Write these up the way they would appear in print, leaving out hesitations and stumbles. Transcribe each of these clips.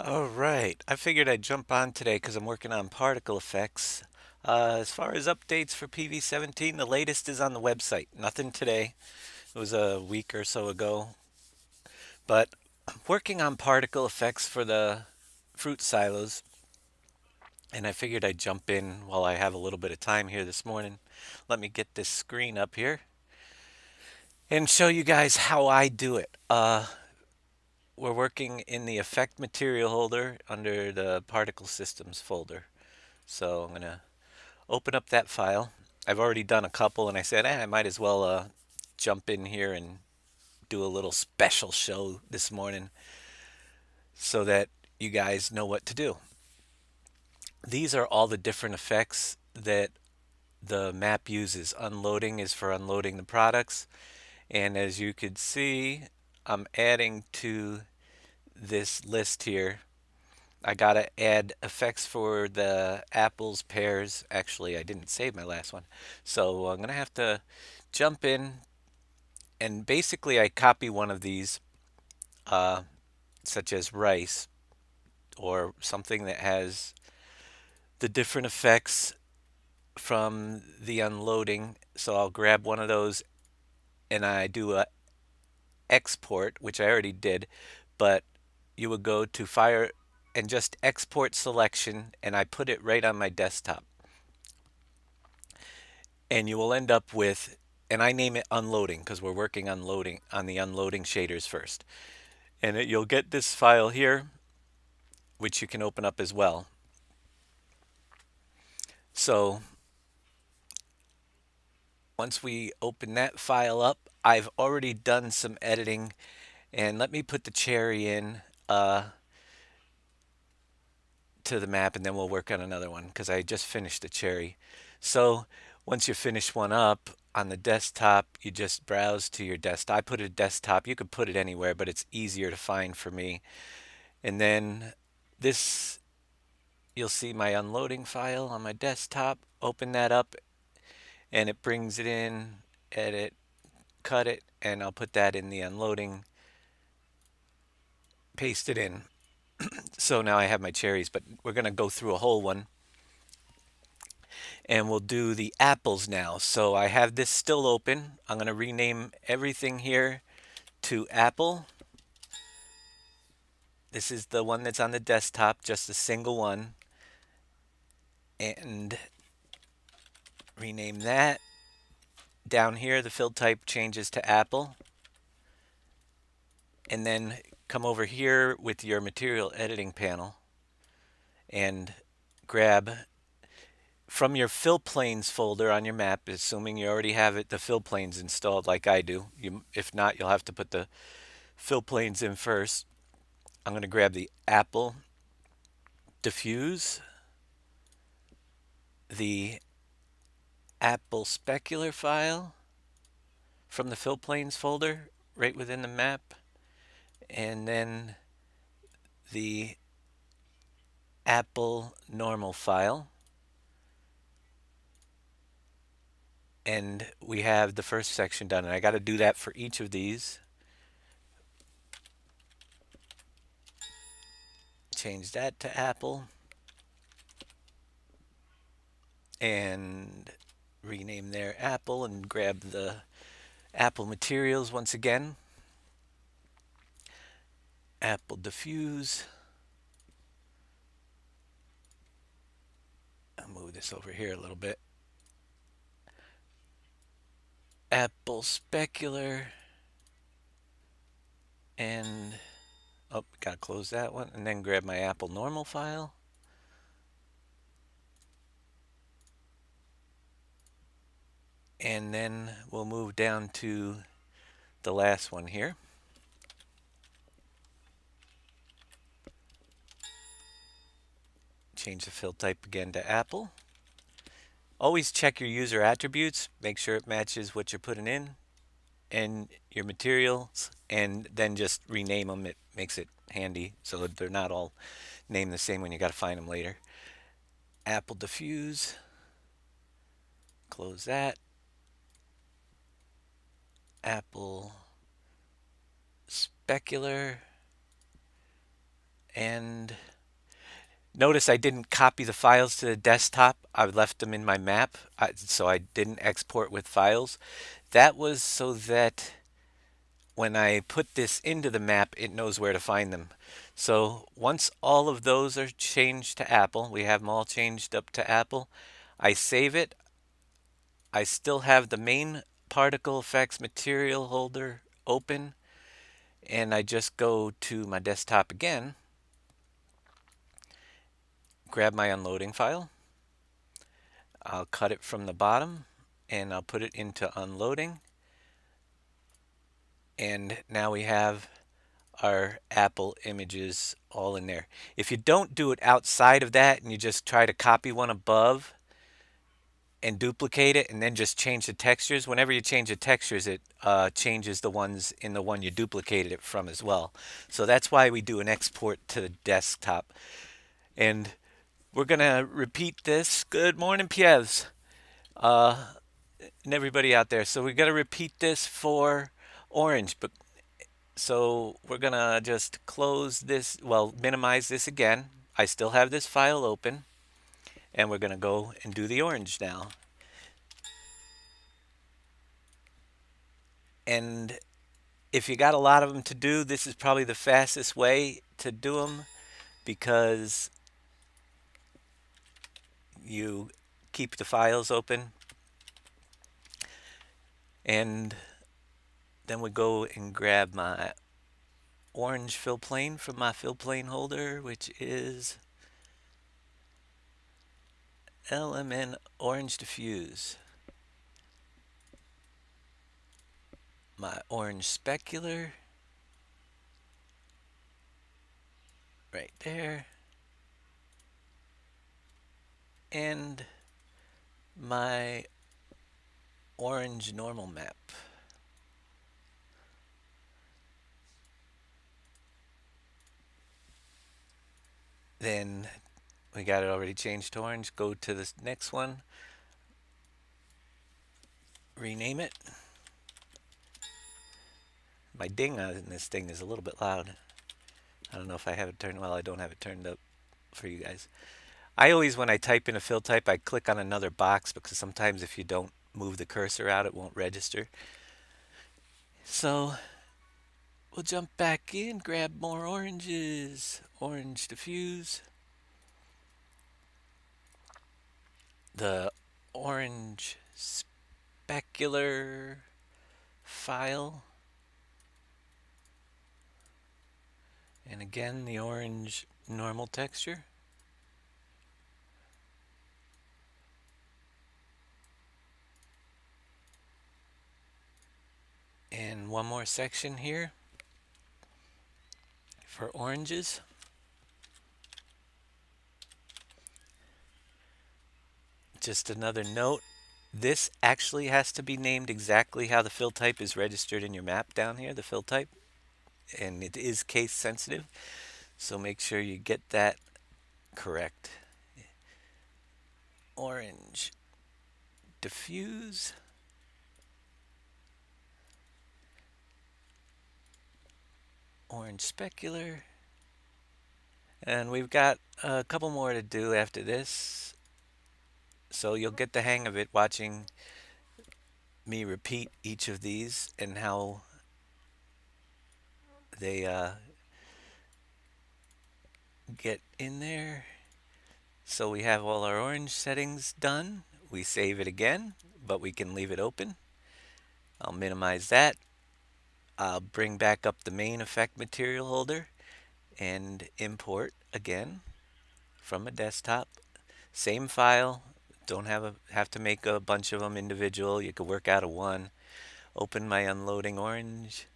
All right, I figured I'd jump on today because I'm working on particle effects. As far as updates for PV17, the latest is on the website. Nothing today. It was a week or so ago. But I'm working on particle effects for the fruit silos, and I figured I'd jump in while I have a little bit of time here this morning. Let me get this screen up here and show you guys how I do it. We're working in the effect material holder under the particle systems folder. So I'm going to open up that file. I've already done a couple, and I said, I might as well jump in here and do a little special show this morning so that you guys know what to do. These are all the different effects that the map uses. Unloading is for unloading the products, and as you can see, I'm adding to this list here. I gotta add effects for the apples, pears. Actually, I didn't save my last one. So I'm gonna have to jump in and basically I copy one of these, uh, such as rice or something that has the different effects from the unloading. So I'll grab one of those and I do a export, which I already did, but you would go to fire and just export selection and I put it right on my desktop. And you will end up with, and I name it unloading because we're working on loading on the unloading shaders first. And you'll get this file here, which you can open up as well. So once we open that file up, I've already done some editing, and let me put the cherry in to the map, and then we'll work on another one because I just finished the cherry. So once you finish one up on the desktop, you just browse to your desktop. I put it desktop. You could put it anywhere, but it's easier to find for me. And then this, you'll see my unloading file on my desktop. Open that up, and it brings it in, edit, cut it, and I'll put that in the unloading, paste it in. So now I have my cherries, but we're going to go through a whole one and we'll do the apples now. So I have this still open. I'm going to rename everything here to apple. This is the one that's on the desktop, just a single one. And rename that. Down here, the fill type changes to apple. And then come over here with your material editing panel and grab from your fill planes folder on your map, assuming you already have it, the fill planes installed like I do. If not, you'll have to put the fill planes in first. I'm going to grab the apple diffuse, the apple specular file from the fill planes folder right within the map, and then the apple normal file. And we have the first section done, and I got to do that for each of these. Change that to apple and rename their apple and grab the apple materials once again. Apple diffuse. I'll move this over here a little bit. Apple specular. And, oh, gotta close that one. And then grab my apple normal file. And then we'll move down to the last one here. Change the fill type again to apple. Always check your user attributes. Make sure it matches what you're putting in and your materials, and then just rename them. It makes it handy so that they're not all named the same when you got to find them later. Apple diffuse. Close that. Apple specular. And notice I didn't copy the files to the desktop. I left them in my map, so I didn't export with files. That was so that when I put this into the map, it knows where to find them. So once all of those are changed to Apple, we have them all changed up to Apple, I save it. I still have the main particle effects material holder open, and I just go to my desktop again, grab my unloading file. I'll cut it from the bottom and I'll put it into unloading. And now we have our Apple images all in there. If you don't do it outside of that and you just try to copy one above and duplicate it and then just change the textures, whenever you change the textures, it changes the ones in the one you duplicated it from as well. So that's why we do an export to the desktop. And we're going to repeat this. Good morning, Pievs. And everybody out there. So we're going to repeat this for Orange. But so we're going to just close this, well, minimize this again. I still have this file open. And we're going to go and do the Orange now. And if you got a lot of them to do, this is probably the fastest way to do them because you keep the files open. And then we go and grab my orange fill plane from my fill plane holder, which is LMN Orange Diffuse. My orange specular right there. And my orange normal map. Then we got it already changed to orange. Go to this next one. Rename it. My ding on this thing is a little bit loud. I don't know if I have it turned. Well, I don't have it turned up for you guys. I always, when I type in a fill type, I click on another box because sometimes if you don't move the cursor out, it won't register. So we'll jump back in, grab more oranges. Orange diffuse. The orange specular file. And again, the orange normal texture. And one more section here for oranges. Just another note, this actually has to be named exactly how the fill type is registered in your map down here, the fill type. And it is case sensitive, so make sure you get that correct. Orange diffuse. Orange specular. And we've got a couple more to do after this. So you'll get the hang of it watching me repeat each of these and how they get in there. So we have all our orange settings done. We save it again, but we can leave it open. I'll minimize that. I'll bring back up the main effect material holder and import again from a desktop. Same file. Don't have to make a bunch of them individual. You could work out of one. Open my unloading orange,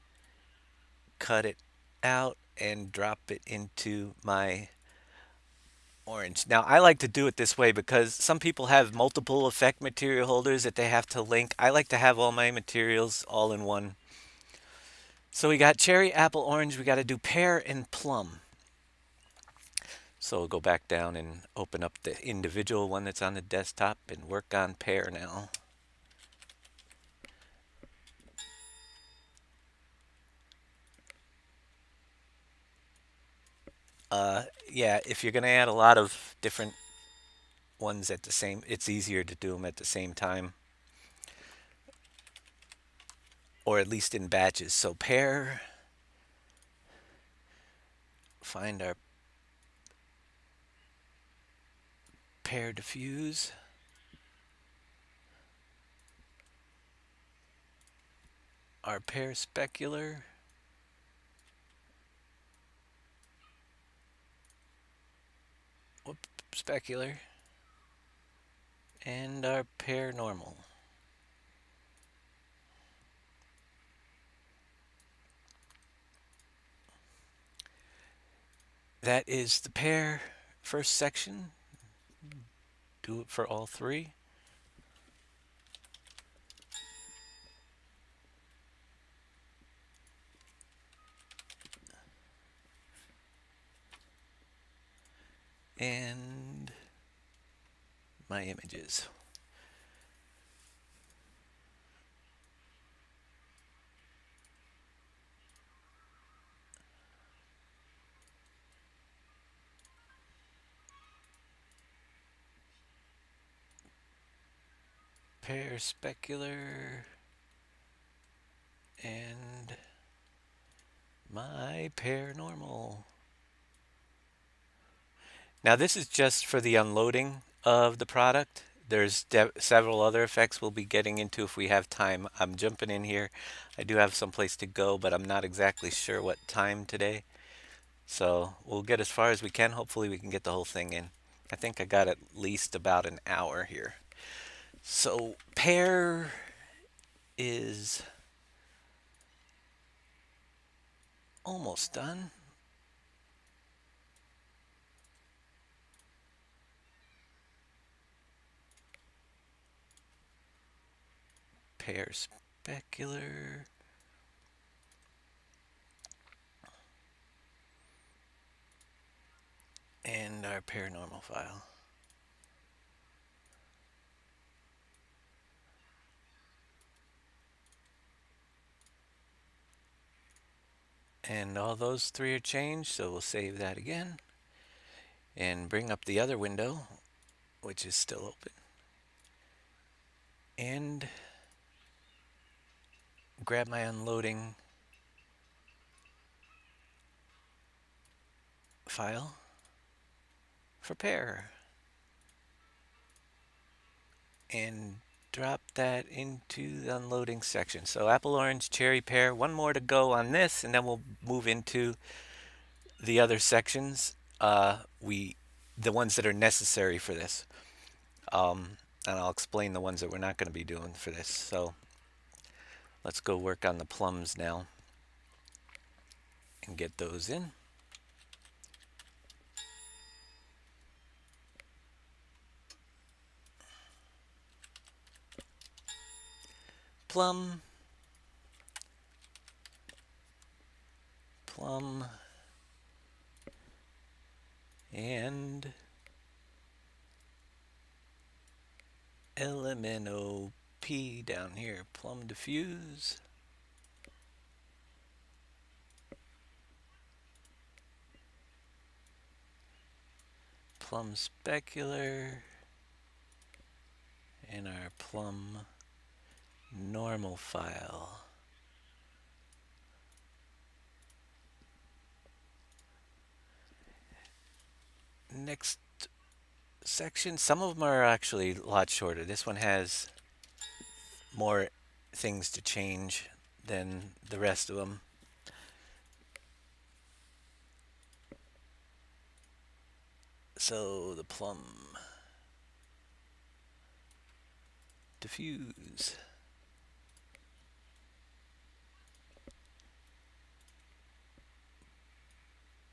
cut it out, and drop it into my orange. Now, I like to do it this way because some people have multiple effect material holders that they have to link. I like to have all my materials all in one. So we got cherry, apple, orange. We got to do pear and plum. So we'll go back down and open up the individual one that's on the desktop and work on pear now. Yeah, if you're gonna add a lot of different ones at the same, it's easier to do them at the same time, or at least in batches. So pair, find our pair diffuse, our pair specular, whoop, specular, and our pair normal. That is the pair first section. Do it for all three. And my images. Pair specular and my pair normal. Now this is just for the unloading of the product. There's several other effects we'll be getting into if we have time. I'm jumping in here. I do have some place to go, but I'm not exactly sure what time today. So we'll get as far as we can. Hopefully we can get the whole thing in. I think I got at least about an hour here. So pair is almost done. Pair specular. And our paranormal file. And all those three are changed, so we'll save that again. And bring up the other window, which is still open. And grab my unloading file for pair. And drop that into the unloading section. So apple, orange, cherry, pear. One more to go on this, and then we'll move into the other sections. The ones that are necessary for this. And I'll explain the ones that we're not going to be doing for this. So let's go work on the plums now and get those in. Plum, plum, and LMNOP down here. Plum diffuse. Plum specular. And our plum normal file. Next section, some of them are actually a lot shorter. This one has more things to change than the rest of them. So the plum diffuse.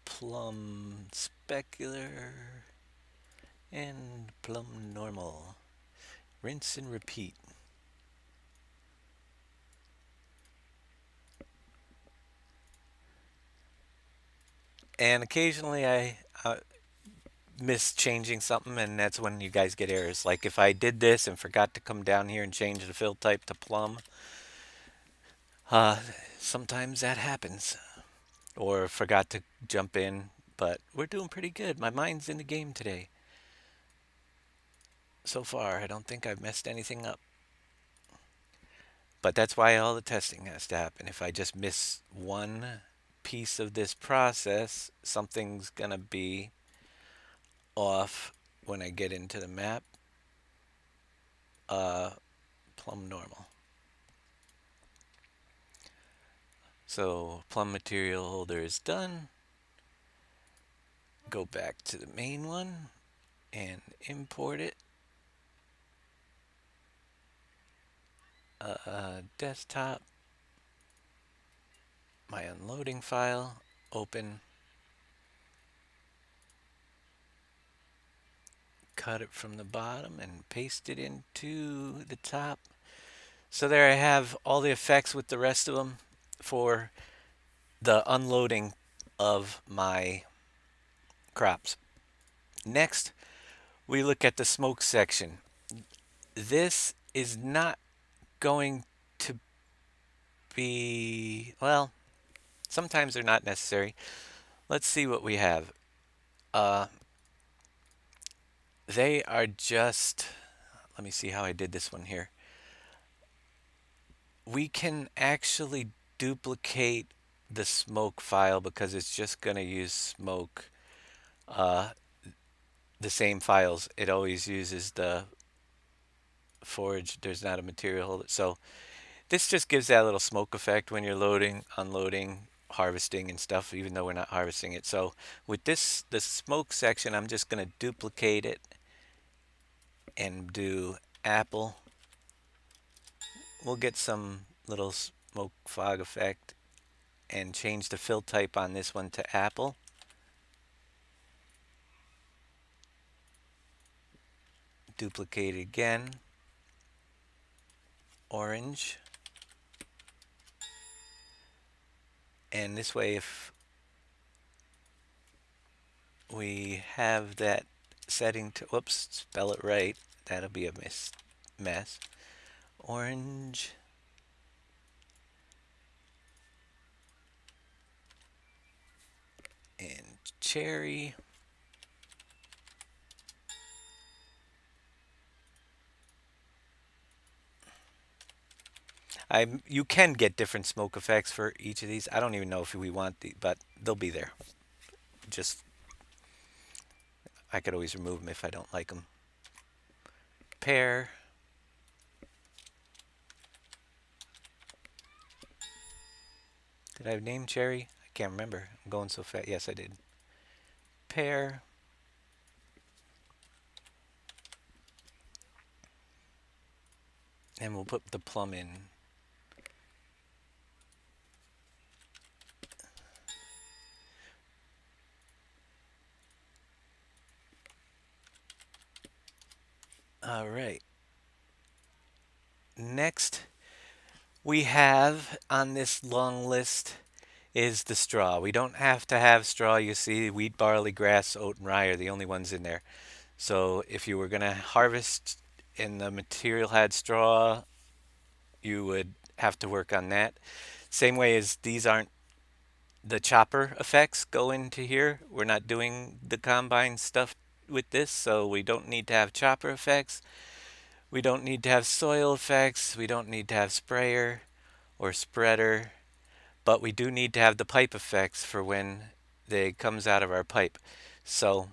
Plum specular and plum normal. Rinse and repeat. And occasionally I miss changing something, and that's when you guys get errors. Like if I did this and forgot to come down here and change the fill type to plum, uh, sometimes that happens. Or forgot to jump in, but we're doing pretty good. My mind's in the game today. So far, I don't think I've messed anything up. But that's why all the testing has to happen. If I just miss one piece of this process, something's gonna be off when I get into the map. Uh, plumb normal. So plumb material holder is done. Go back to the main one and import it. Desktop, my unloading file, open, cut it from the bottom and paste it into the top. So there I have all the effects with the rest of them for the unloading of my crops. Next, we look at the smoke section. This is not going to be, well, sometimes they're not necessary. Let's see what we have. They are just, let me see how I did this one here. We can actually duplicate the smoke file because it's just going to use smoke, the same files. It always uses the forage. There's not a material holder. So this just gives that little smoke effect when you're loading, unloading, harvesting and stuff, even though we're not harvesting it. So with this, the smoke section, I'm just going to duplicate it and do apple. We'll get some little smoke fog effect and change the fill type on this one to apple. Duplicate it again. Orange. And this way, if we have that setting to, whoops, spell it right, that'll be a mess. Orange. And cherry. You can get different smoke effects for each of these. I don't even know if we want the, but they'll be there. Just, I could always remove them if I don't like them. Pear. Did I name cherry? I can't remember. I'm going so fast. Yes, I did. Pear. And we'll put the plum in. All right. Next, we have on this long list is the straw. We don't have to have straw. You see, wheat, barley, grass, oat, and rye are the only ones in there. So if you were going to harvest and the material had straw, you would have to work on that. Same way as these aren't, the chopper effects go into here. We're not doing the combine stuff with this, so we don't need to have chopper effects. We don't need to have soil effects. We don't need to have sprayer or spreader, but we do need to have the pipe effects for when it comes out of our pipe. So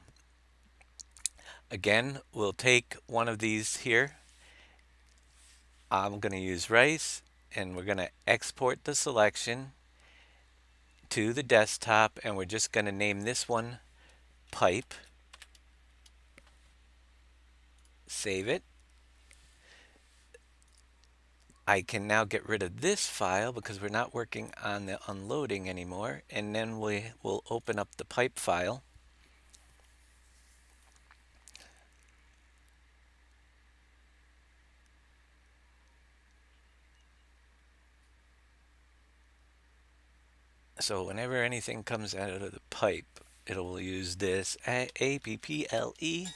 again, we'll take one of these here. I'm going to use rice, and we're going to export the selection to the desktop, and we're just going to name this one pipe. Save it. I can now get rid of this file because we're not working on the unloading anymore, and then we will open up the pipe file. So whenever anything comes out of the pipe, it will use this APPLE.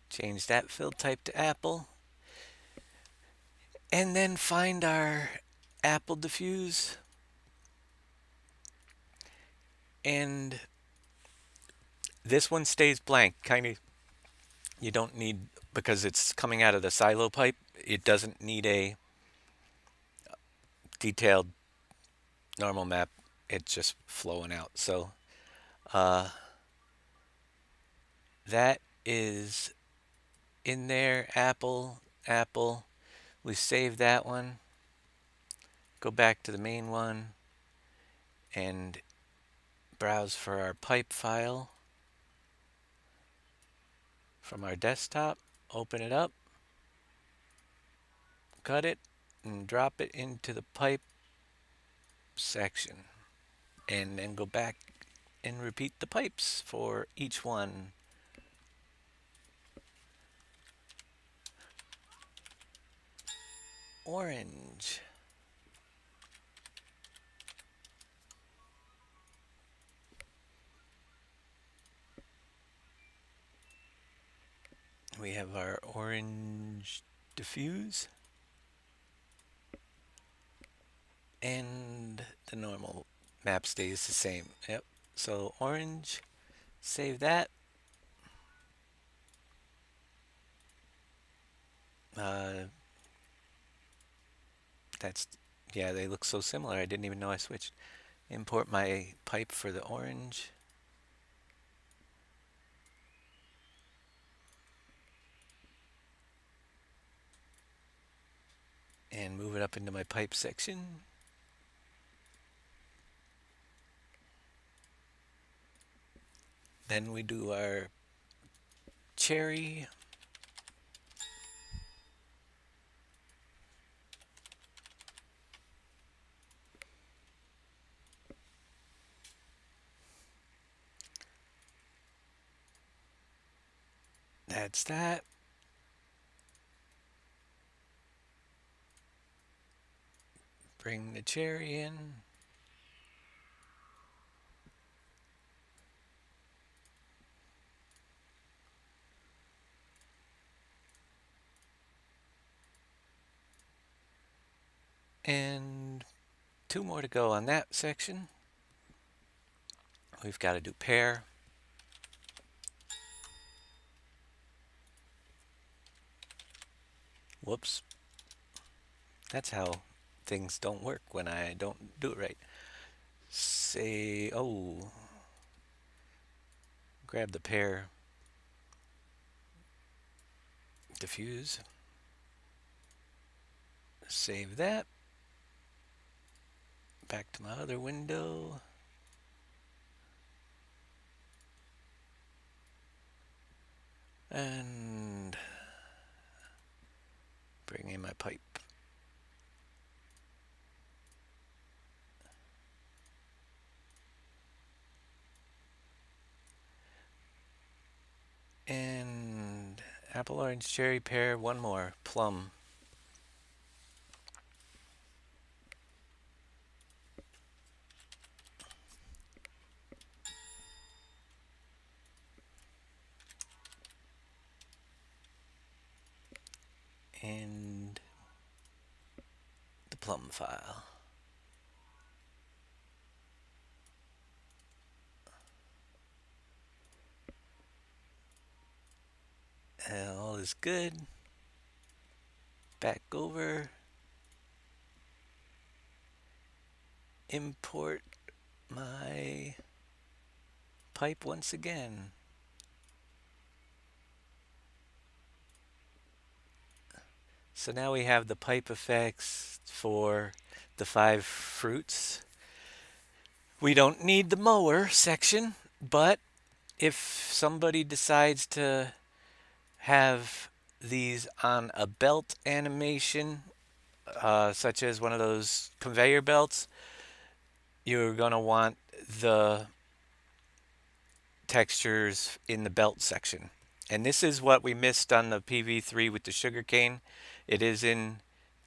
Change that fill type to apple. And then find our apple diffuse, and this one stays blank. Kind of, you don't need, because it's coming out of the silo pipe, it doesn't need a detailed normal map. It's just flowing out. So uh, that is in there. Apple, apple. We save that one. Go back to the main one and browse for our pipe file from our desktop. Open it up, cut it, and drop it into the pipe section. And then go back and repeat the pipes for each one. Orange. We have our orange diffuse. And the normal map stays the same. Yep. So orange, save that. That's, yeah, they look so similar. I didn't even know I switched. Import my pipe for the orange. And move it up into my pipe section. Then we do our cherry. That's that. Bring the cherry in. And 2 more to go on that section. We've got to do pear. Whoops. That's how things don't work when I don't do it right. Say, oh, grab the pear diffuse. Save that. Back to my other window. And bring in my pipe. And apple, orange, cherry, pear, one more, plum. And the plum file. And all is good. Back over. Import my pipe once again. So now we have the pipe effects for the 5 fruits. We don't need the mower section, but if somebody decides to have these on a belt animation, such as one of those conveyor belts, you're going to want the textures in the belt section. And this is what we missed on the PV3 with the sugarcane. It is in,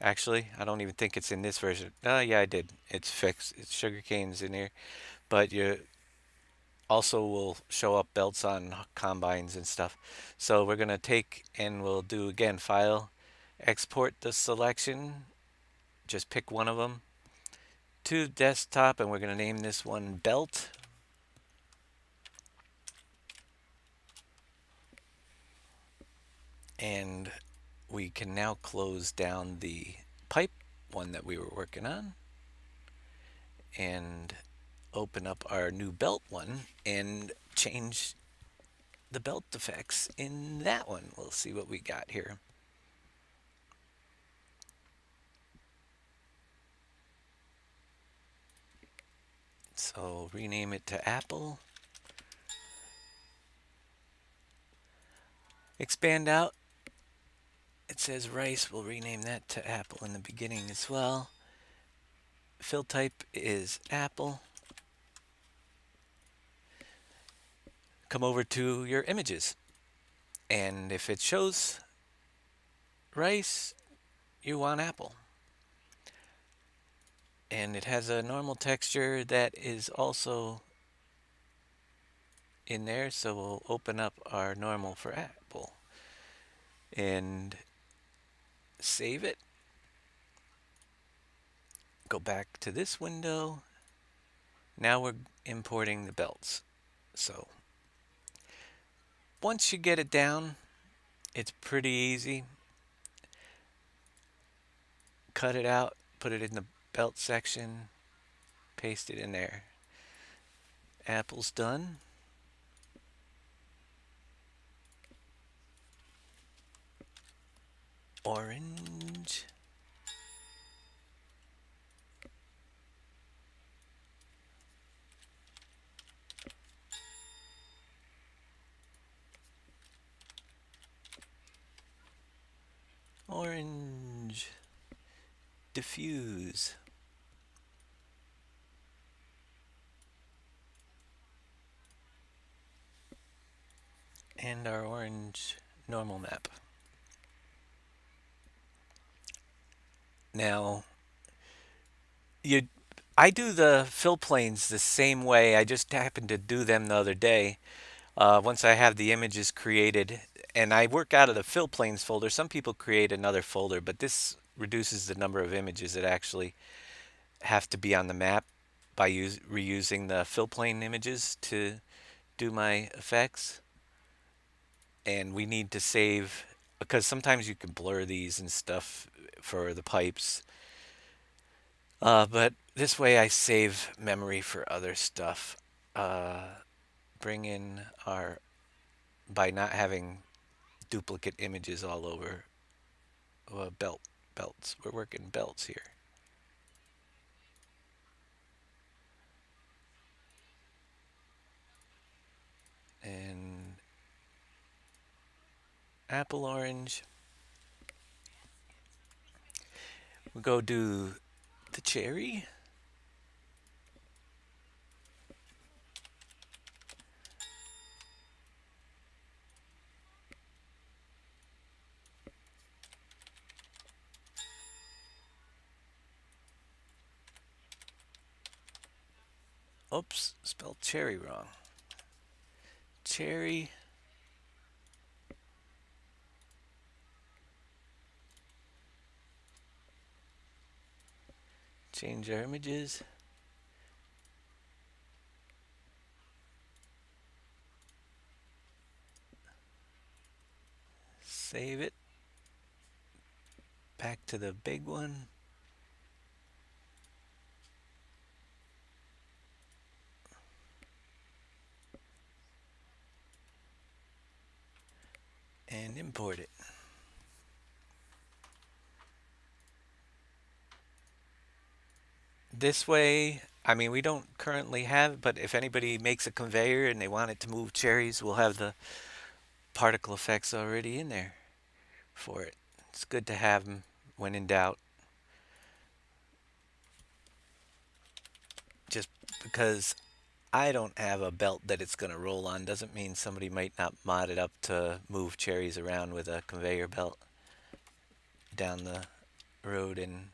actually, I don't even think it's in this version. Yeah, I did. It's fixed. It's sugarcane's in here. But you also will show up belts on combines and stuff. So we're going to take and we'll do again, file, export the selection. Just pick one of them to desktop, and we're going to name this one Belt. And we can now close down the pipe one that we were working on and open up our new belt one and change the belt effects in that one. We'll see what we got here. So rename it to Apple. Expand out. It says rice. We'll rename that to Apple in the beginning as well. Fill type is Apple. Come over to your images. And if it shows rice, you want Apple. And it has a normal texture that is also in there, so we'll open up our normal for Apple and save it. Go back to this window. Now we're importing the belts. So once you get it down, it's pretty easy. Cut it out, put it in the belt section, paste it in there. Apple's done. Orange. Orange. Diffuse. And our orange normal map. Now, I do the fill planes the same way. I just happened to do them the other day. Once I have the images created, and I work out of the fill planes folder. Some people create another folder, but this reduces the number of images that actually have to be on the map by reusing the fill plane images to do my effects. And we need to save, because sometimes you can blur these and stuff for the pipes. But this way I save memory for other stuff. Bring in our, by not having duplicate images all over belts. We're working belts here. And apple orange. We'll go do the cherry. Oops, spelled cherry wrong. Cherry. Change our images. Save it. Back to the big one. And import it. This way, I mean, we don't currently have, but if anybody makes a conveyor and they want it to move cherries, we'll have the particle effects already in there for it. It's good to have them when in doubt. Just because I don't have a belt that it's going to roll on doesn't mean somebody might not mod it up to move cherries around with a conveyor belt down the road, and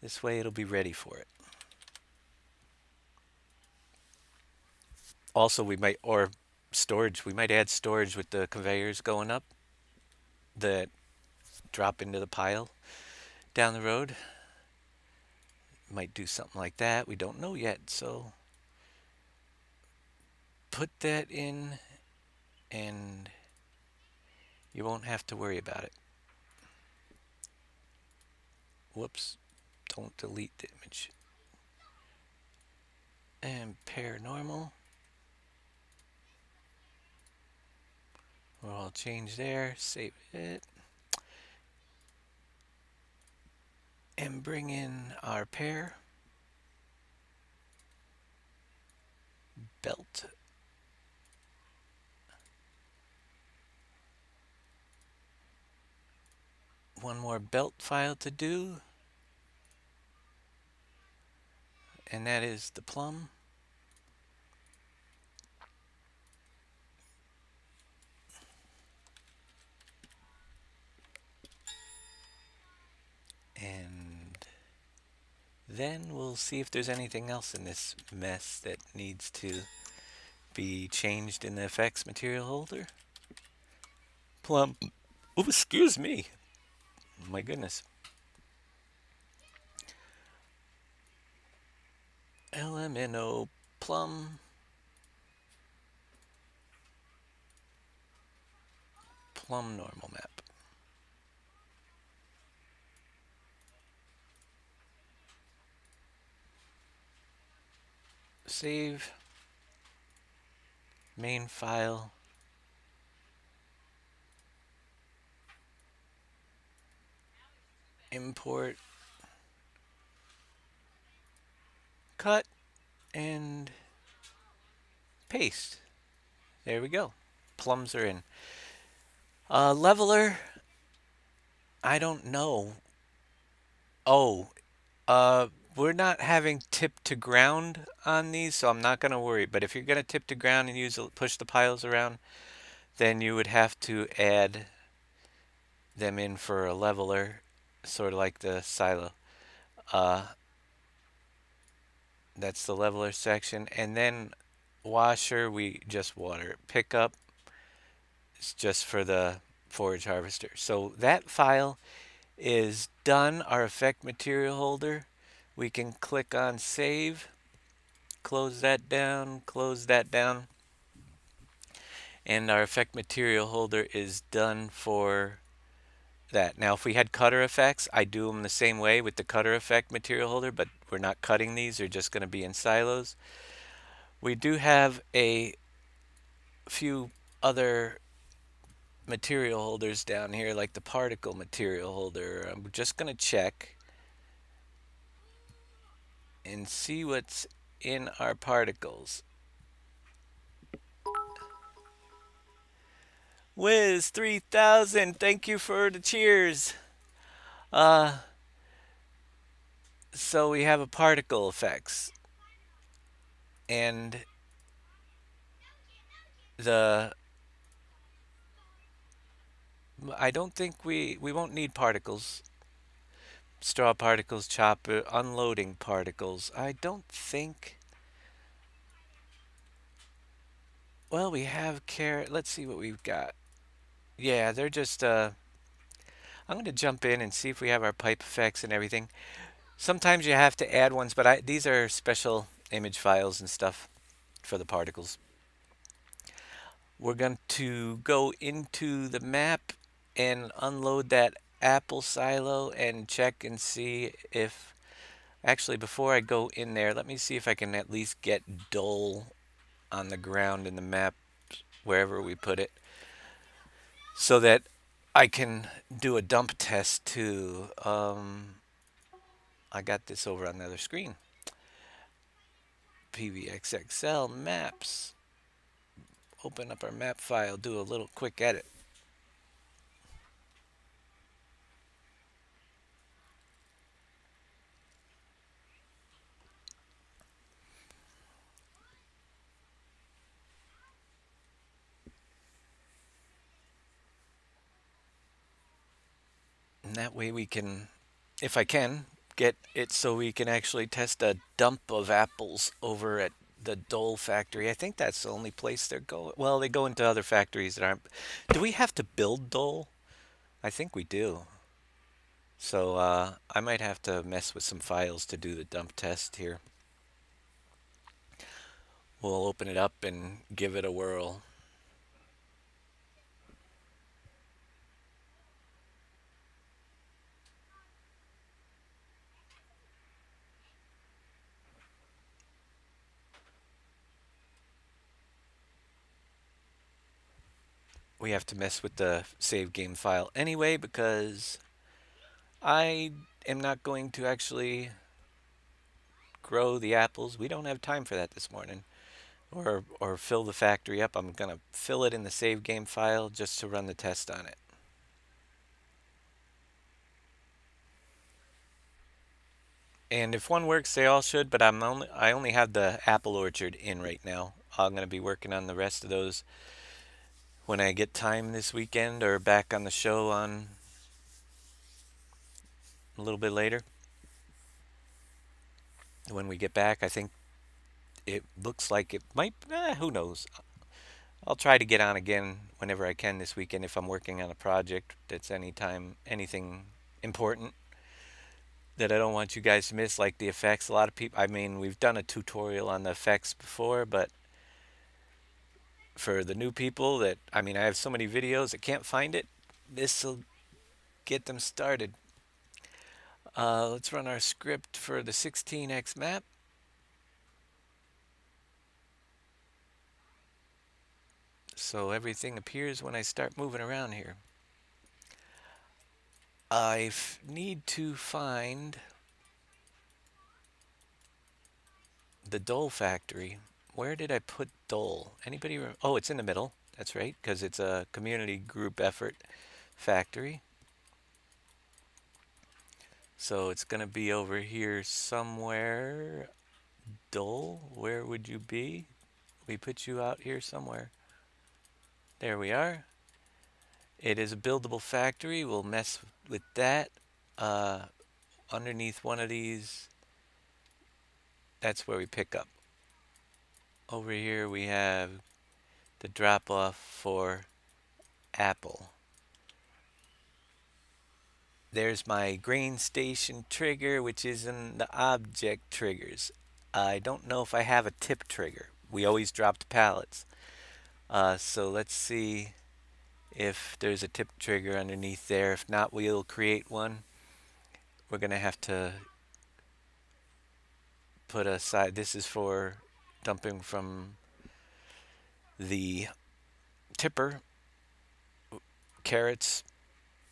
this way it'll be ready for it. Also, we might, or storage, we might add storage with the conveyors going up that drop into the pile down the road. Might do something like that. We don't know yet. So put that in and you won't have to worry about it. Whoops. Don't delete the image. And paranormal. We'll all change there. Save it. And bring in our pair. Belt. One more belt file to do. And that is the plumb. And then we'll see if there's anything else in this mess that needs to be changed in the effects material holder. Plumb. Oh, excuse me. My goodness. LMNO plumb. Plumb normal map. Save. Main file. Import. Cut. And paste. There we go. Plums are in. Leveler. I don't know. Oh, we're not having tip to ground on these, so I'm not going to worry. But if you're going to tip to ground and push the piles around, then you would have to add them in for a leveler, sort of like the silo. That's the leveler section. And then washer, we just water. Pickup is just for the forage harvester. So that file is done. Our effect material holder. We can click on save. Close that down, close that down. And our effect material holder is done for that. Now, if we had cutter effects, I do them the same way with the cutter effect material holder, but we're not cutting these. They're just going to be in silos. We do have a few other material holders down here, like the particle material holder. I'm just going to check and see what's in our particles. Wiz 3000, thank you for the cheers. So we have a particle effects, and I don't think we won't need particles. Straw particles, chopper, unloading particles. I don't think. Well, we have carrot. Let's see what we've got. Yeah, they're just. I'm going to jump in and see if we have our pipe effects and everything. Sometimes you have to add ones, but these are special image files and stuff for the particles. We're going to go into the map and unload that apple silo and check and see if, actually before I go in there, let me see if I can at least get dole on the ground in the map wherever we put it, so that I can do a dump test too. I got this over on the other screen. PV16x maps. Open up our map file, do a little quick edit. And that way we can, if I can, get it so we can actually test a dump of apples over at the Dole factory. I think that's the only place they're going. Well, they go into other factories that aren't. Do we have to build Dole? I think we do. So I might have to mess with some files to do the dump test here. We'll open it up and give it a whirl. We have to mess with the save game file anyway because I am not going to actually grow the apples. We don't have time for that this morning. Or fill the factory up. I'm going to fill it in the save game file just to run the test on it. And if one works, they all should, but I only have the apple orchard in right now. I'm going to be working on the rest of those when I get time this weekend or back on the show on a little bit later. When we get back, I think it looks like it might, who knows. I'll try to get on again whenever I can this weekend if I'm working on a project that's anything important that I don't want you guys to miss, like the effects. A lot of people, I mean, we've done a tutorial on the effects before, but for the new people that, I mean, I have so many videos that can't find it, this will get them started. Let's run our script for the 16x map. So everything appears when I start moving around here. I need to find the Dole factory. Where did I put Dole? Anybody? Oh, it's in the middle. That's right, because it's a community group effort factory. So it's going to be over here somewhere. Dole, where would you be? We put you out here somewhere. There we are. It is a buildable factory. We'll mess with that. Uh, Underneath one of these, that's where we pick up. Over here we have the drop off for Apple. There's my grain station trigger, which is in the object triggers. I don't know if I have a tip trigger. We always dropped pallets. So let's see if there's a tip trigger underneath there. If not, we'll create one. We're going to have to put aside, this is for dumping from the tipper. Carrots,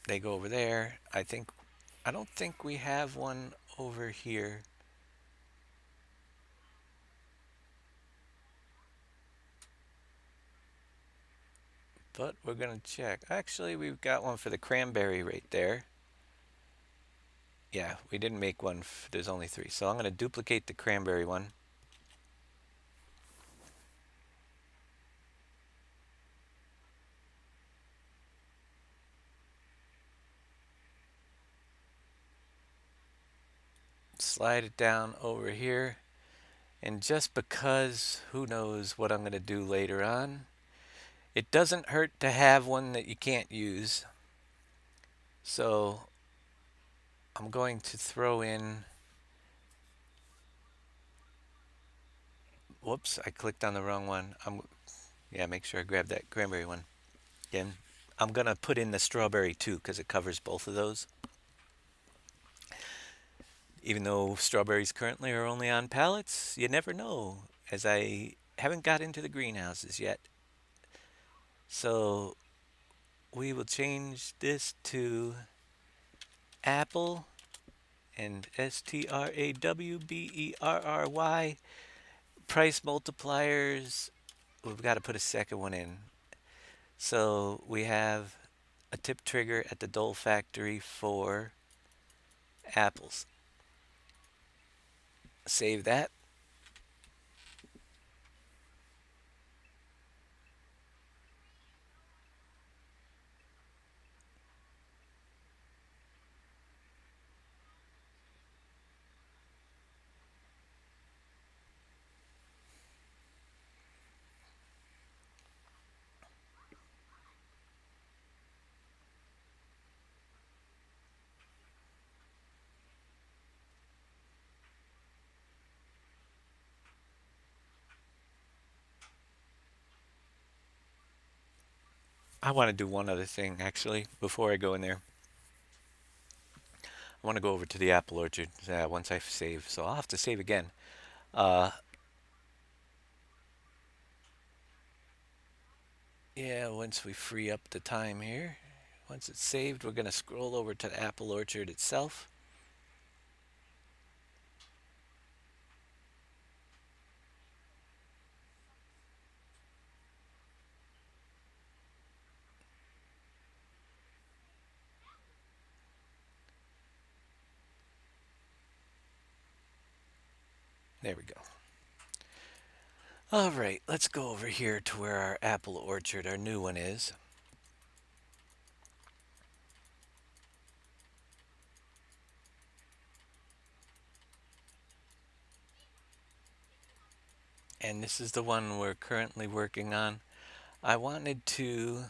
they go over there. I don't think we have one over here. But we're going to check. Actually, we've got one for the cranberry right there. Yeah, we didn't make one. There's only 3. So I'm going to duplicate the cranberry one. Slide it down over here. And just because who knows what I'm going to do later on, it doesn't hurt to have one that you can't use. So I'm going to throw in, whoops, I clicked on the wrong one. Yeah, make sure I grab that cranberry one. Again, I'm going to put in the strawberry too because it covers both of those. Even though strawberries currently are only on pallets, you never know, as I haven't got into the greenhouses yet. So we will change this to apple and STRAWBERRY. Price multipliers, we've got to put a second one in. So we have a tip trigger at the Dole factory for apples. Save that. I want to do one other thing actually before I go in there. I want to go over to the apple orchard once I save, so I'll have to save again. Uh, yeah, once we free up the time here, once it's saved, we're going to scroll over to the apple orchard itself. There we go. All right, let's go over here to where our apple orchard, our new one, is. And this is the one we're currently working on. I wanted to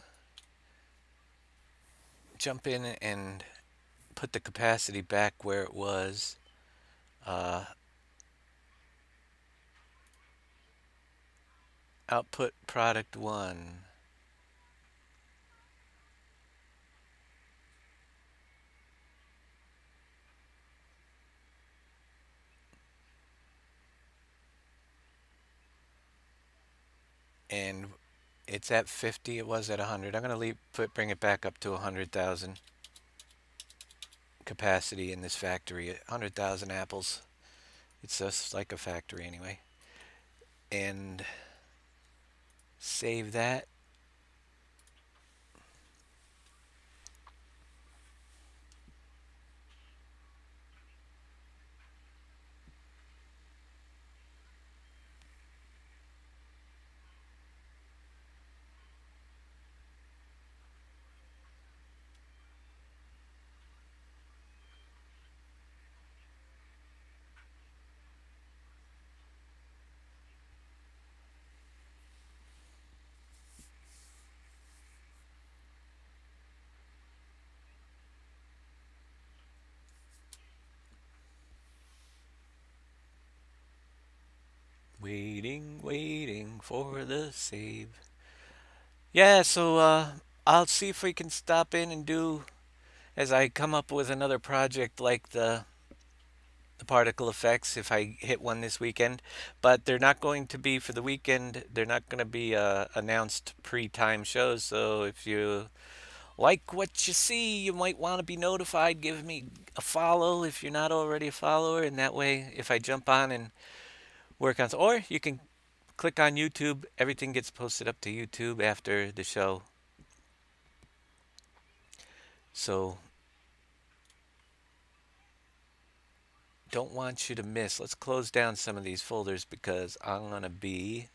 jump in and put the capacity back where it was. Uh, output product 1. And it's at 50. It was at 100. I'm going to bring it back up to 100,000 capacity in this factory. 100,000 apples. It's just like a factory anyway. And save that. Waiting for the save. Yeah, so I'll see if we can stop in and do as I come up with another project like the particle effects if I hit one this weekend. But they're not going to be for the weekend. They're not going to be announced pre-time shows. So if you like what you see, you might want to be notified. Give me a follow if you're not already a follower, and that way, if I jump on and work on, or you can click on YouTube. Everything gets posted up to YouTube after the show. So don't want you to miss. Let's close down some of these folders because I'm going to be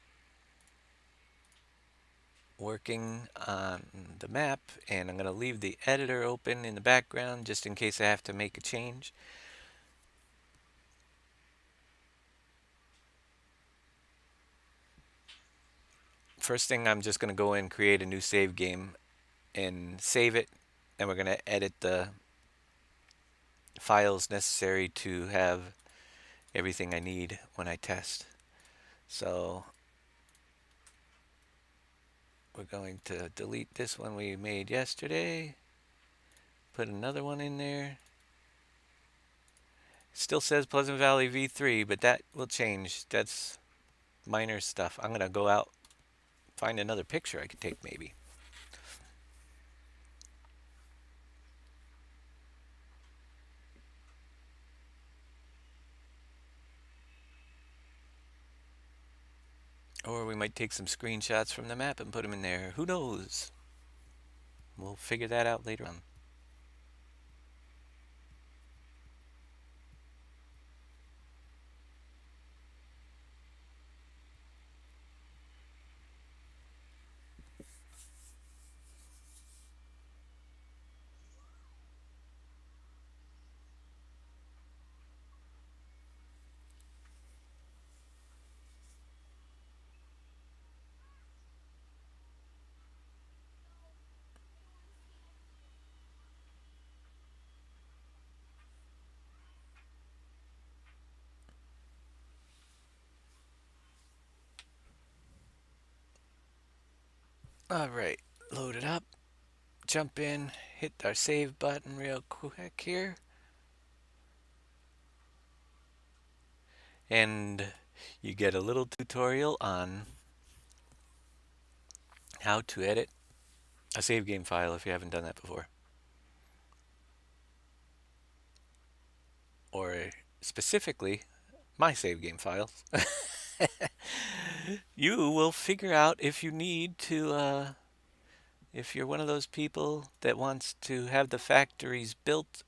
working on the map, and I'm going to leave the editor open in the background just in case I have to make a change. First thing, I'm just going to go in and create a new save game and save it, and we're going to edit the files necessary to have everything I need when I test. So we're going to delete this one we made yesterday, put another one in there. Still says Pleasant Valley V3, but that will change. That's minor stuff. I'm going to go out, find another picture I could take maybe. Or we might take some screenshots from the map and put them in there. Who knows? We'll figure that out later on. All right. load it up, jump in, hit our save button real quick here, and you get a little tutorial on how to edit a save game file if you haven't done that before. Or specifically, my save game files. You will figure out if you need to, if you're one of those people that wants to have the factories built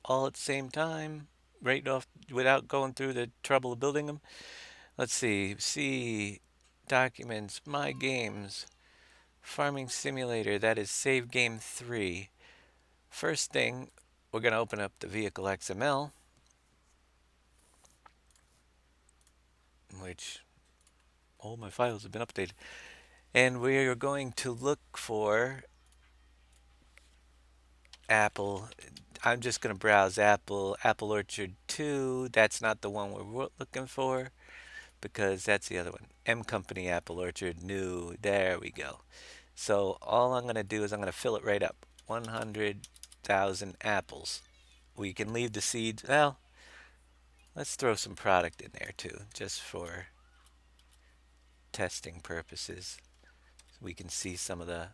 all at the same time, right off without going through the trouble of building them. Let's see, documents, my games, farming simulator, that is save game 3. First thing, we're going to open up the vehicle XML, which all my files have been updated. And we are going to look for Apple. I'm just going to browse Apple Orchard 2. That's not the one we're looking for because that's the other one. M Company Apple Orchard new. There we go. So all I'm going to do is I'm going to fill it right up. 100,000 apples. We can leave the seeds. Well, let's throw some product in there too, just for testing purposes. So we can see some of the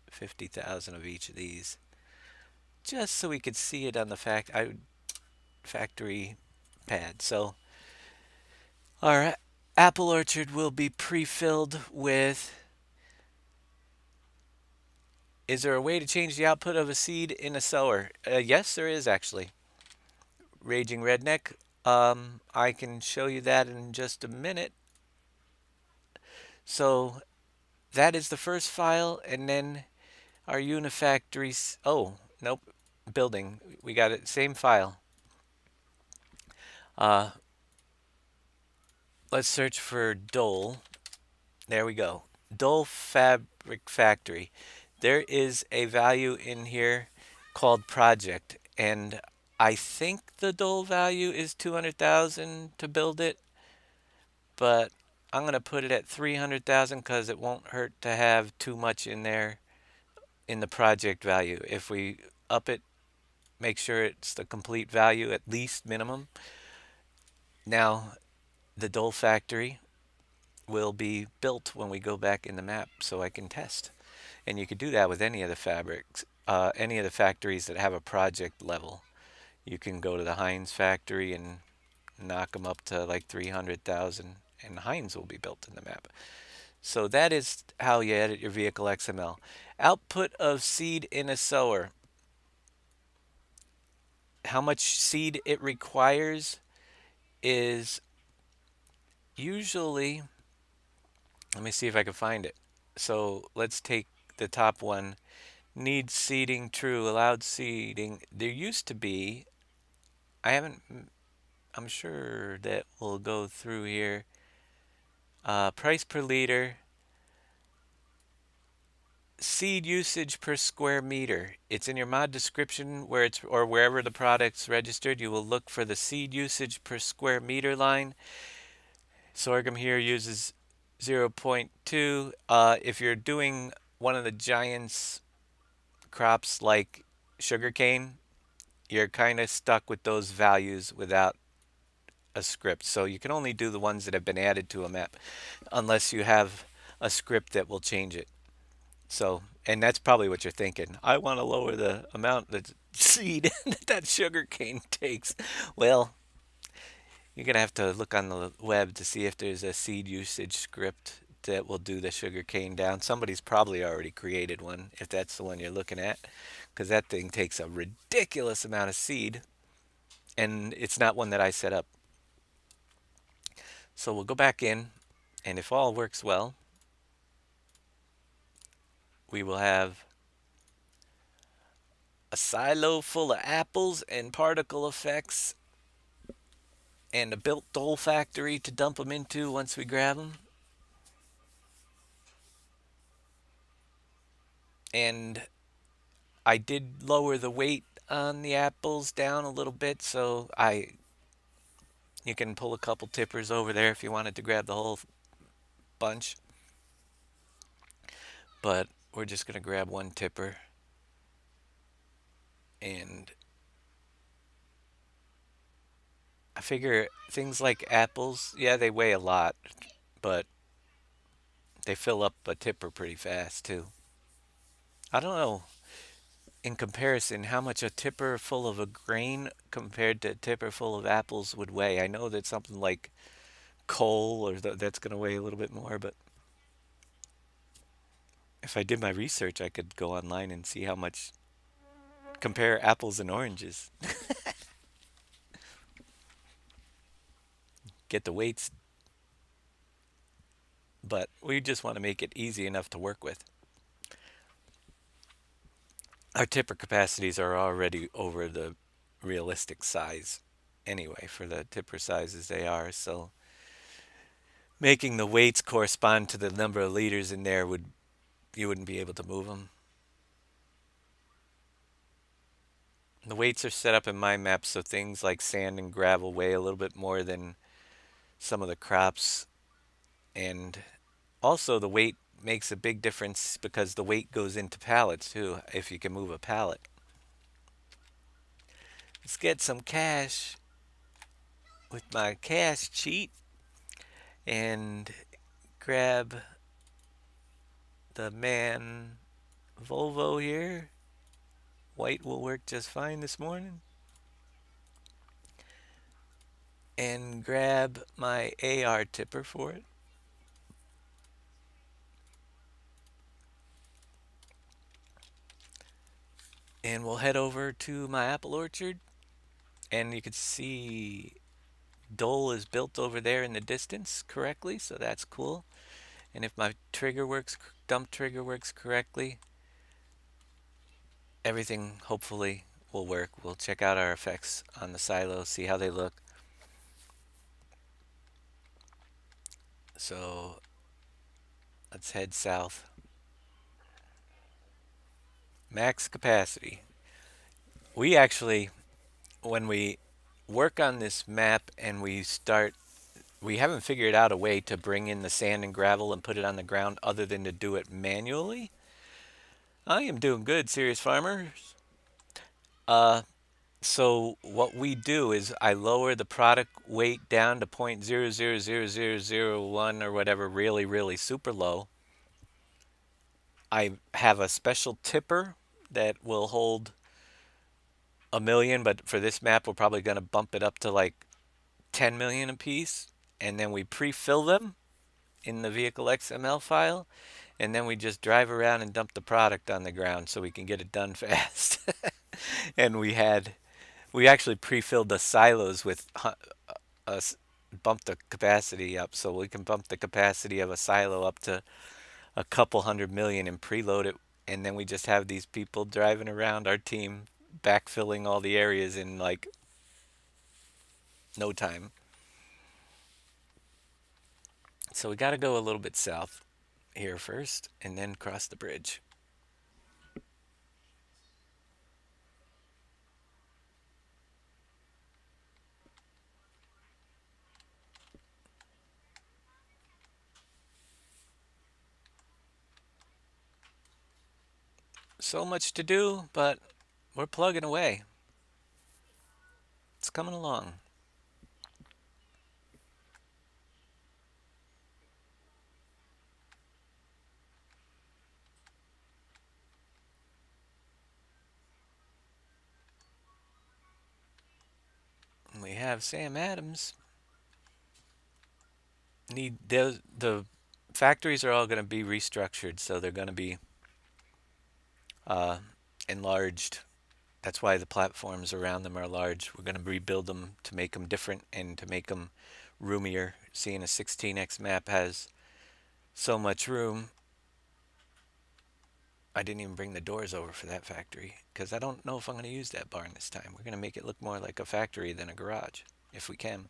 50,000 of each of these. Just so we could see it on the factory pad. So our apple orchard will be pre-filled with. Is there a way to change the output of a seed in a sower? Yes, there is actually. Raging Redneck. I can show you that in just a minute. So that is the first file, and then our Unifactory. Oh, nope. Building. We got it. Same file. Uh, let's search for Dole. There we go. Dole Fabric Factory. There is a value in here called project, and I think the Dole value is 200,000 to build it, but I'm going to put it at 300,000 because it won't hurt to have too much in there in the project value. If we up it, make sure it's the complete value at least minimum. Now, the Dole factory will be built when we go back in the map so I can test. And you could do that with any of the fabrics, any of the factories that have a project level. You can go to the Heinz factory and knock them up to like 300,000 and Heinz will be built in the map. So that is how you edit your vehicle XML. Output of seed in a sower. How much seed it requires is usually, let me see if I can find it. So let's take the top one. Needs seeding, true, allowed seeding. There used to be, I haven't, I'm sure that we'll go through here. Price per liter, seed usage per square meter. It's in your mod description where it's, or wherever the product's registered. You will look for the seed usage per square meter line. Sorghum here uses 0.2. If you're doing one of the giants crops like sugarcane, you're kind of stuck with those values without a script. So you can only do the ones that have been added to a map unless you have a script that will change it. So, and that's probably what you're thinking. I want to lower the amount that seed that sugarcane takes. Well, you're going to have to look on the web to see if there's a seed usage script that will do the sugarcane down. Somebody's probably already created one if that's the one you're looking at, because that thing takes a ridiculous amount of seed, and it's not one that I set up. So we'll go back in, and if all works well, we will have a silo full of apples and particle effects and a built dole factory to dump them into once we grab them. And I did lower the weight on the apples down a little bit, so you can pull a couple tippers over there if you wanted to grab the whole bunch. but we're just going to grab one tipper. And I figure things like apples, yeah, they weigh a lot, but they fill up a tipper pretty fast too. I don't know in comparison how much a tipper full of a grain compared to a tipper full of apples would weigh. I know that something like coal or that's going to weigh a little bit more, but if I did my research, I could go online and see how much compare apples and oranges, get the weights, but we just want to make it easy enough to work with. Our tipper capacities are already over the realistic size anyway for the tipper sizes they are, so making the weights correspond to the number of liters in there would you wouldn't be able to move them. The weights are set up in my map so things like sand and gravel weigh a little bit more than some of the crops, and also the weight makes a big difference because the weight goes into pallets too if you can move a pallet. Let's get some cash with my cash cheat and grab the man Volvo here. White will work just fine this morning. And grab my AR tipper for it. And we'll head over to my apple orchard. And you can see Dole is built over there in the distance correctly, so that's cool. And if my trigger works, dump trigger works correctly, everything hopefully will work. We'll check out our effects on the silo, see how they look. So let's head south. Max capacity. We actually, when we work on this map and we haven't figured out a way to bring in the sand and gravel and put it on the ground other than to do it manually. I am doing good, serious farmers. Uh, so what we do is I lower the product weight down to 0.000001 or whatever, really, really super low. I have a special tipper that will hold a million, but for this map, we're probably going to bump it up to like 10 million a piece. And then we pre-fill them in the vehicle XML file. And then we just drive around and dump the product on the ground so we can get it done fast. And we actually pre-filled the silos with bump the capacity up so we can bump the capacity of a silo up to a couple 100 million and preload it, and then we just have these people driving around our team backfilling all the areas in like no time. So we got to go a little bit south here first and then cross the bridge. So much to do, but we're plugging away. It's coming along. We have Sam Adams. The factories are all going to be restructured, so they're going to be uh, enlarged. That's why the platforms around them are large. We're going to rebuild them to make them different and to make them roomier. Seeing a 16x map has so much room. I didn't even bring the doors over for that factory because I don't know if I'm going to use that barn this time. We're going to make it look more like a factory than a garage, if we can.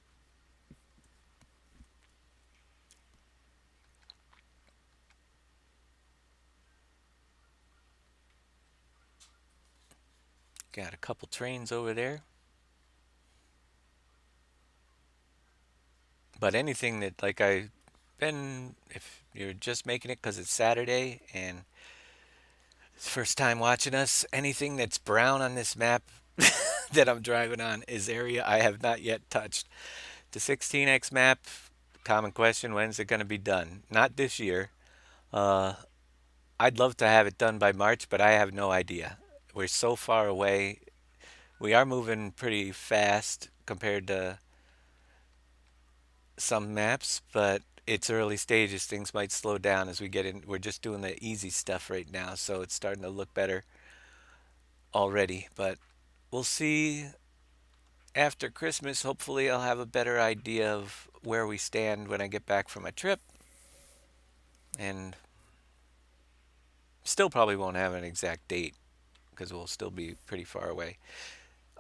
Got a couple trains over there. But anything that, like I been, if you're just making it because it's Saturday and it's first time watching us, anything that's brown on this map that I'm driving on is area I have not yet touched. The 16x map, common question, when's it going to be done? Not this year. Uh, I'd love to have it done by March, but I have no idea. We're so far away. We are moving pretty fast compared to some maps, but it's early stages. Things might slow down as we get in. We're just doing the easy stuff right now, so it's starting to look better already. But we'll see after Christmas. Hopefully, I'll have a better idea of where we stand when I get back from my trip, and still probably won't have an exact date because we'll still be pretty far away.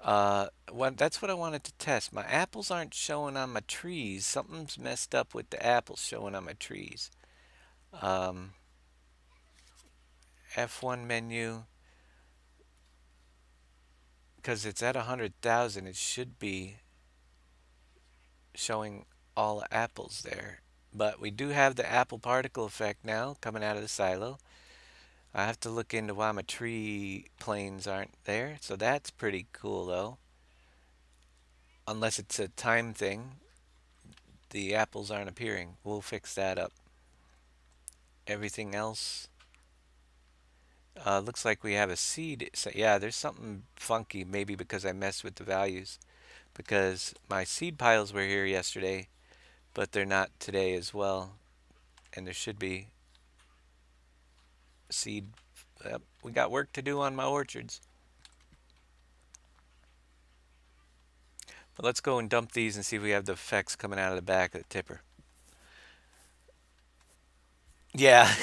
That's what I wanted to test. My apples aren't showing on my trees. Something's messed up with the apples showing on my trees. Um, F1 menu, because it's at 100,000, it should be showing all apples there. But we do have the apple particle effect now coming out of the silo. I have to look into why my tree planes aren't there. So that's pretty cool though. Unless it's a time thing, the apples aren't appearing. We'll fix that up. Everything else looks like we have a seed. So yeah, there's something funky, maybe because I messed with the values. Because my seed piles were here yesterday, but they're not today as well. And there should be seed. We got work to do on my orchards. But let's go and dump these and see if we have the effects coming out of the back of the tipper. Yeah,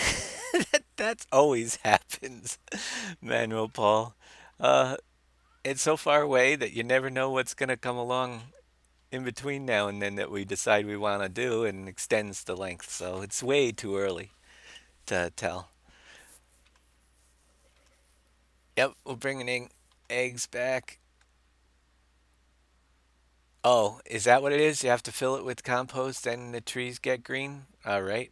that always happens, Manuel Paul. Uh, it's so far away that you never know what's going to come along in between now and then that we decide we want to do and extends the length. So it's way too early to tell. Yep, we're bringing in eggs back. Oh, is that what it is? You have to fill it with compost and the trees get green? All right.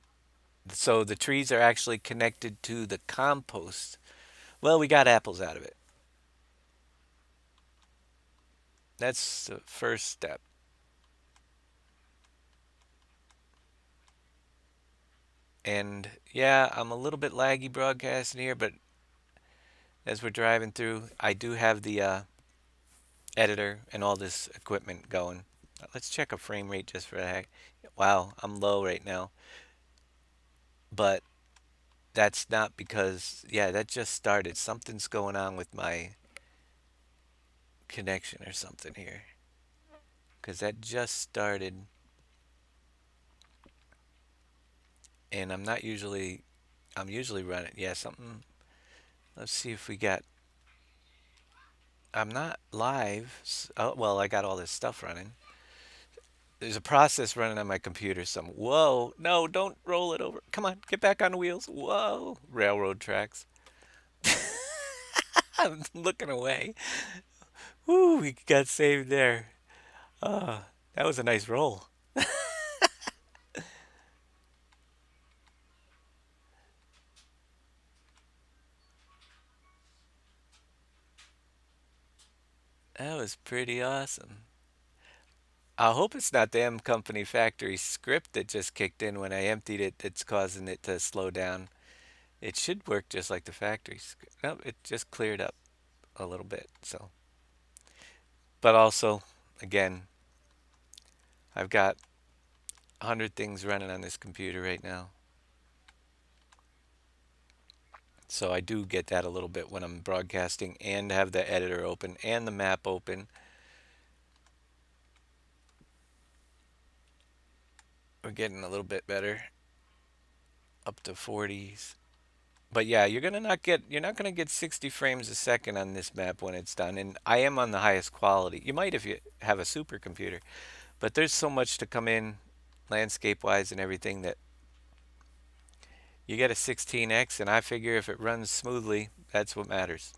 So the trees are actually connected to the compost. Well, we got apples out of it. That's the first step. And yeah, I'm a little bit laggy broadcasting here, but as we're driving through, I do have the editor and all this equipment going. Let's check a frame rate just for a heck. Wow, I'm low right now. But that's not because, yeah, that just started. Something's going on with my connection or something here. Because that just started, and I'm usually running. Yeah, something. Let's see if we got, I'm not live. Oh, well, I got all this stuff running. There's a process running on my computer. Some, whoa, no, don't roll it over. Come on, get back on the wheels. Whoa, railroad tracks. I'm looking away. Woo, we got saved there. That was a nice roll. That was pretty awesome. I hope it's not the M Company factory script that just kicked in when I emptied it that's causing it to slow down. It should work just like the factory script. No, it just cleared up a little bit. So, but also, again, I've got 100 things running on this computer right now. So I do get that a little bit when I'm broadcasting and have the editor open and the map open. We're getting a little bit better, up to 40s. But yeah, you're not gonna get 60 frames a second on this map when it's done. And I am on the highest quality. You might if you have a supercomputer, but there's so much to come in landscape wise and everything that you get a 16x, and I figure if it runs smoothly, that's what matters.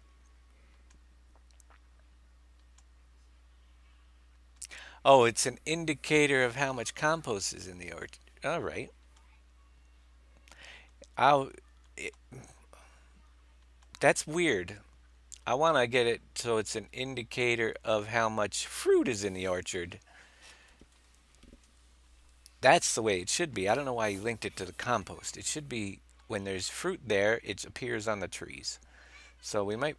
Oh, it's an indicator of how much compost is in the orchard. All right. I'll, it, that's weird. I want to get it so it's an indicator of how much fruit is in the orchard. That's the way it should be. I don't know why you linked it to the compost. It should be when there's fruit there, it appears on the trees. So we might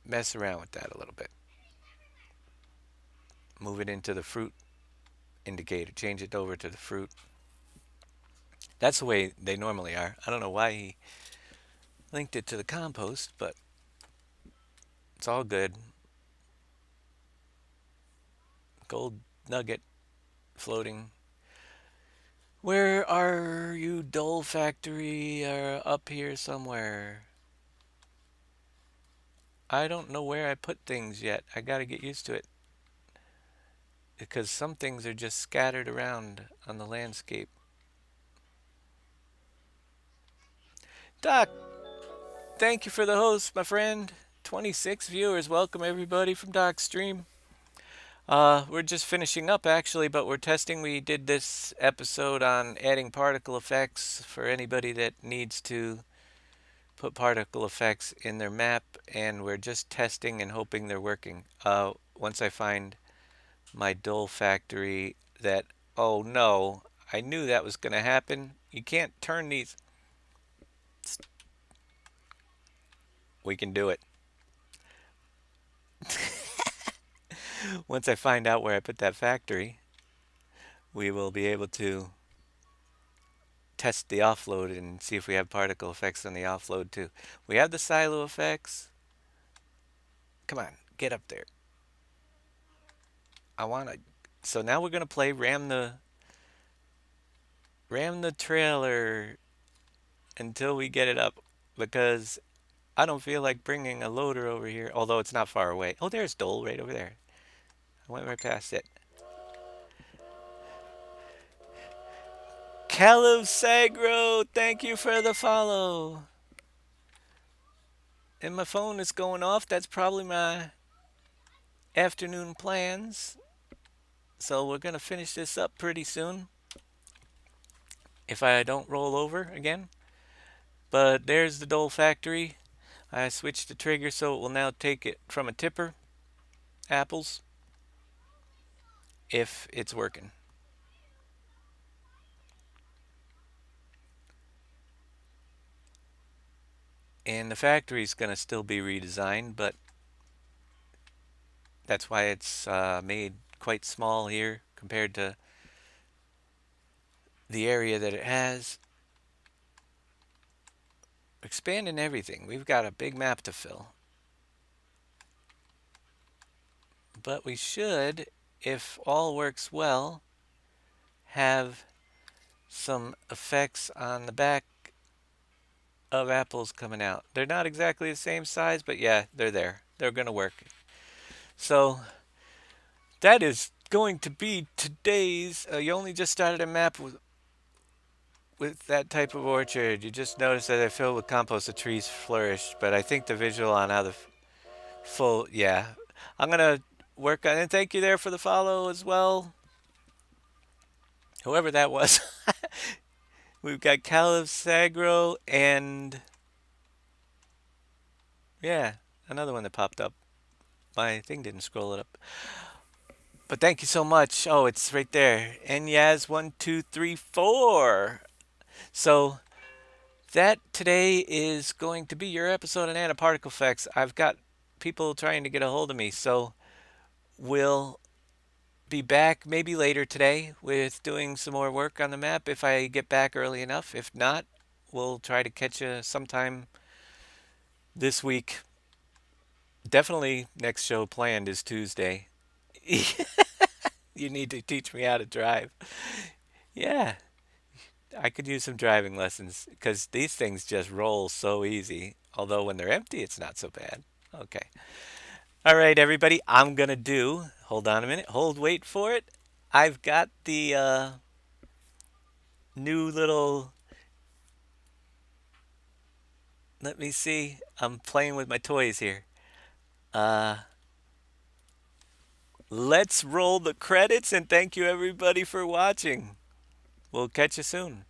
mess around with that a little bit. Move it into the fruit indicator. Change it over to the fruit. That's the way they normally are. I don't know why he linked it to the compost, but it's all good. Gold nugget floating. Where are you, Dole Factory? Up here somewhere. I don't know where I put things yet. I gotta get used to it. Because some things are just scattered around on the landscape. Doc, thank you for the host, my friend. 26 viewers. Welcome everybody from Doc's stream. We're just finishing up actually, but we're testing. We did this episode on adding particle effects for anybody that needs to put particle effects in their map, and we're just testing and hoping they're working. Once I find my Dole factory that, oh no, I knew that was going to happen. You can't turn these. We can do it. Once I find out where I put that factory, we will be able to test the offload and see if we have particle effects on the offload too. We have the silo effects. Come on, get up there. I want to. So now we're going to play ram the trailer until we get it up, because I don't feel like bringing a loader over here, although it's not far away. Oh, there's Dole right over there. I went right past it. Caleb Sagro, thank you for the follow. And my phone is going off. That's probably my afternoon plans. So we're going to finish this up pretty soon, if I don't roll over again. But there's the Dole factory. I switched the trigger so it will now take it from a tipper, apples, if it's working. And the factory is going to still be redesigned, but that's why it's made quite small here compared to the area that it has. Expanding everything. We've got a big map to fill. But we should, if all works well, have some effects on the back of apples coming out. They're not exactly the same size, but yeah, they're there. They're going to work. So that is going to be today's. You only just started a map with that type of orchard. You just noticed that I filled with compost, the trees flourished. But I think the visual on how the full, yeah. I'm going to work on it. And thank you there for the follow as well. Whoever that was. We've got Caleb Sagro and, yeah, another one that popped up. My thing didn't scroll it up. But thank you so much. Oh, it's right there. Enyaz1234. So that today is going to be your episode on nanoparticle effects. I've got people trying to get a hold of me, so we'll be back maybe later today with doing some more work on the map if I get back early enough. If not, we'll try to catch you sometime this week. Definitely next show planned is Tuesday. You need to teach me how to drive. Yeah, I could use some driving lessons because these things just roll so easy. Although when they're empty, it's not so bad. Okay. All right, everybody. I'm going to do, hold on a minute. Wait for it. I've got the new little, let me see. I'm playing with my toys here. Uh, let's roll the credits and thank you everybody for watching. We'll catch you soon.